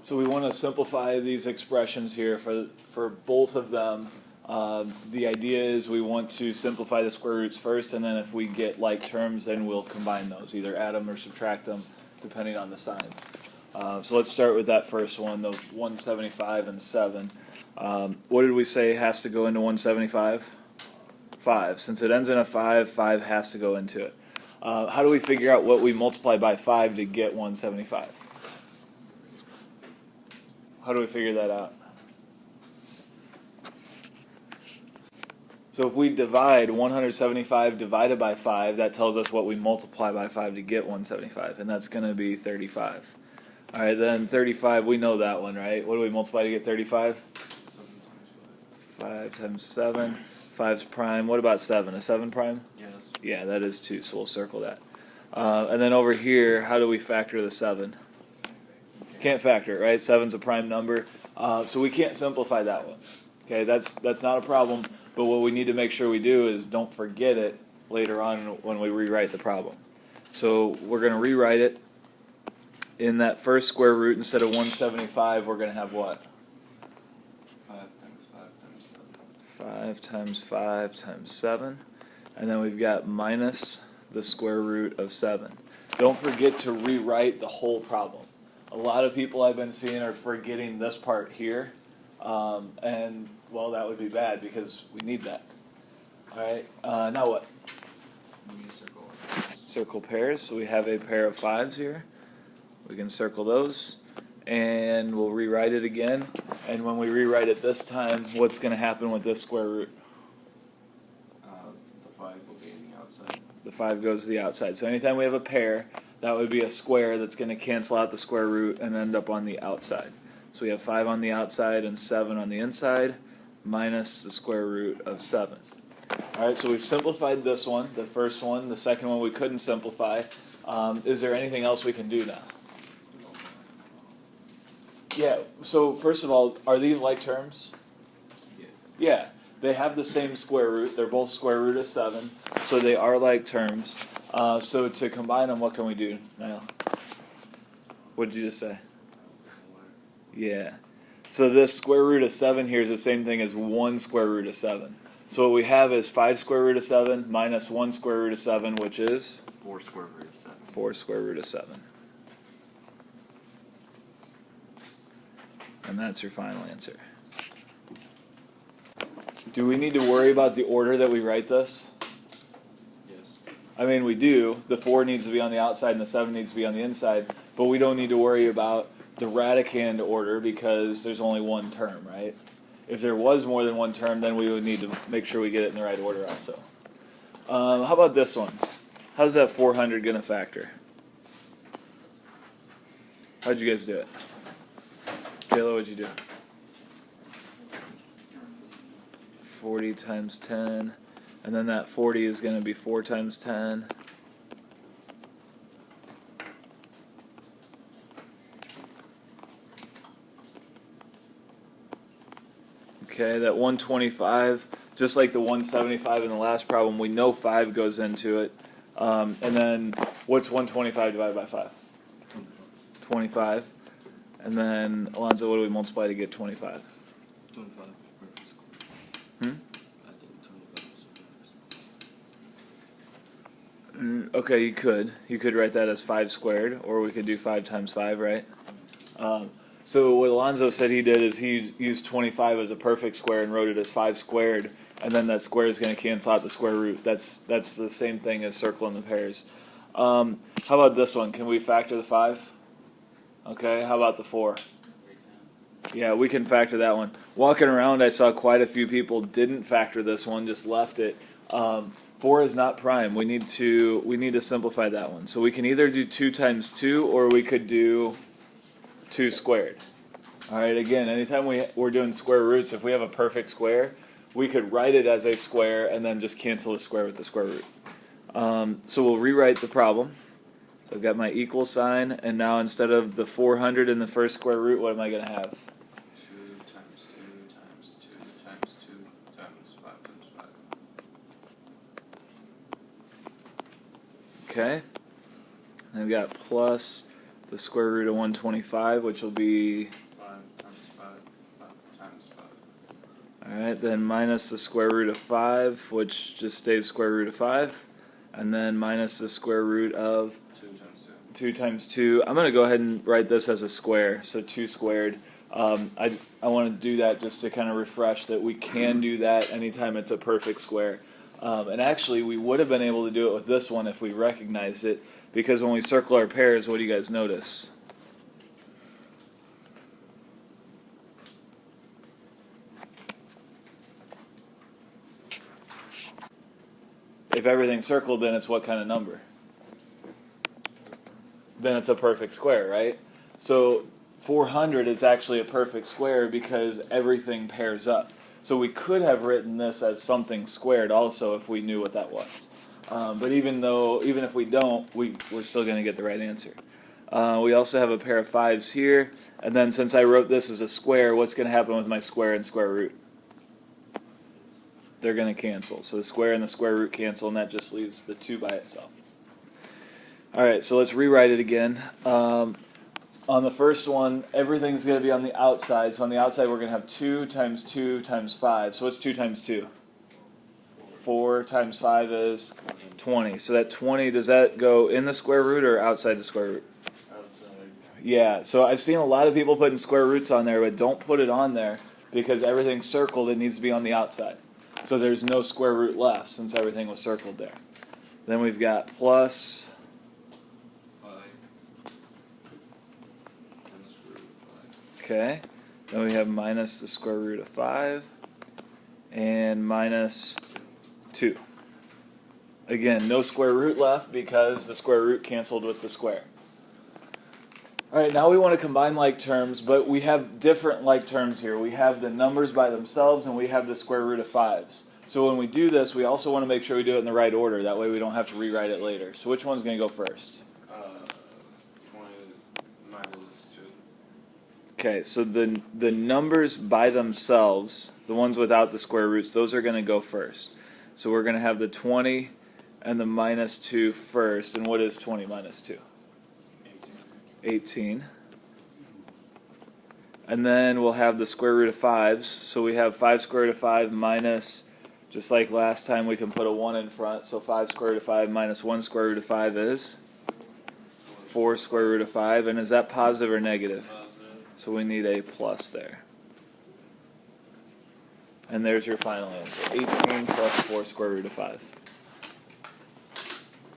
So we want to simplify these expressions here for both of them. The idea is we want to simplify the square roots first, and then if we get like terms, then we'll combine those, either add them or subtract them, depending on the signs. So let's start with that first one, the 175 and 7. What did we say has to go into 175? 5. Since it ends in a 5, 5 has to go into it. How do we figure out what we multiply by 5 to get 175? How do we figure that out? So if we divide 175 divided by 5, that tells us what we multiply by 5 to get 175, and that's going to be 35. All right, then 35, we know that one, right? What do we multiply to get 35? 5 times 7. 5's prime. What about 7? A 7 prime? Yes. Yeah, that is 2, so we'll circle that. And then over here, how do we factor the 7? Can't factor it, right? 7's a prime number, so we can't simplify that one. Okay, that's not a problem, but what we need to make sure we do is don't forget it later on when we rewrite the problem. So we're going to rewrite it. In that first square root, instead of 175, we're going to have what? 5 times 5 times 7. 5 times 5 times 7. And then we've got minus the square root of 7. Don't forget to rewrite the whole problem. A lot of people I've been seeing are forgetting this part here. And, well, that would be bad because we need that. All right, now what? We circle. Circle pairs. So we have a pair of 5s here. We can circle those. And we'll rewrite it again. And when we rewrite it this time, what's going to happen with this square root? The 5 will be on the outside. The 5 goes to the outside. So anytime we have a pair, that would be a square that's going to cancel out the square root and end up on the outside. So we have 5 on the outside and 7 on the inside, minus the square root of 7. All right, so we've simplified this one, the first one. The second one we couldn't simplify. Is there anything else we can do now? Yeah, so first of all, are these like terms? Yeah, they have the same square root. They're both square root of 7, so they are like terms. So to combine them, what can we do, Niall? What did you just say? Yeah. So this square root of 7 here is the same thing as 1 square root of 7. So what we have is 5 square root of 7 minus 1 square root of 7, which is? 4 square root of 7. 4 square root of 7. And that's your final answer. Do we need to worry about the order that we write this? Yes. I mean, we do. The 4 needs to be on the outside and the 7 needs to be on the inside. But we don't need to worry about the radicand order because there's only one term, right? If there was more than one term, then we would need to make sure we get it in the right order also. How about this one? How's that 400 going to factor? How'd you guys do it? Kayla, what'd you do? 40 times 10. And then that 40 is going to be 4 times 10. Okay, that 125, just like the 175 in the last problem, we know 5 goes into it. And then what's 125 divided by 5? 25. And then, Alonzo, what do we multiply to get 25? 25. Hmm? I think 25 is the Okay, you could. You could write that as 5 squared, or we could do 5 times 5, right? So what Alonzo said he did is he used 25 as a perfect square and wrote it as 5 squared, and then that square is going to cancel out the square root. That's the same thing as circling the pairs. How about this one? Can we factor the 5? Okay, how about the 4? Yeah, we can factor that one. Walking around, I saw quite a few people didn't factor this one, just left it. 4 is not prime. We need to simplify that one. So we can either do 2 times 2, or we could do 2 squared. All right, again, anytime we're doing square roots, if we have a perfect square, we could write it as a square and then just cancel the square with the square root. So we'll rewrite the problem. So I've got my equal sign, and now instead of the 400 in the first square root, what am I going to have? 2 times 2 times 2 times 2 times 5 times 5. Okay. And we've got plus the square root of 125, which will be, 5 times 5, 5 times 5. alright, then minus the square root of 5, which just stays square root of 5, and then minus the square root of 2 times 2 times 2. I'm going to go ahead and write this as a square, so 2 squared. I want to do that just to kind of refresh that we can do that anytime it's a perfect square. And actually, we would have been able to do it with this one if we recognized it, because when we circle our pairs, what do you guys notice? If everything's circled, then it's what kind of number? Then it's a perfect square, right? So 400 is actually a perfect square because everything pairs up. So we could have written this as something squared also if we knew what that was. But even if we don't, we're still going to get the right answer. We also have a pair of 5s here. And then since I wrote this as a square, what's going to happen with my square and square root? They're going to cancel. So the square and the square root cancel, and that just leaves the 2 by itself. All right, so let's rewrite it again. On the first one, everything's going to be on the outside. So on the outside, we're going to have 2 times 2 times 5. So what's 2 times 2? 4 times 5 is 20. So that 20, does that go in the square root or outside the square root? Outside. Yeah, so I've seen a lot of people putting square roots on there, but don't put it on there because everything's circled. It needs to be on the outside. So there's no square root left since everything was circled there. Then we've got plus 5. And the square root of 5. Okay, then we have minus the square root of 5 and minus 2. Again, no square root left because the square root canceled with the square. Alright, now we want to combine like terms, but we have different like terms here. We have the numbers by themselves and we have the square root of 5s. So when we do this, we also want to make sure we do it in the right order. That way we don't have to rewrite it later. So which one's going to go first? 20 minus 2. Okay, so the numbers by themselves, the ones without the square roots, those are going to go first. So we're going to have the 20 and the minus 2 first. And what is 20 minus 2? 18. And then we'll have the square root of 5s. So we have 5 square root of 5 minus, just like last time, we can put a 1 in front. So 5 square root of 5 minus 1 square root of 5 is 4 square root of 5. And is that positive or negative? Positive. So we need a plus there. And there's your final answer. 18 plus 4 square root of 5.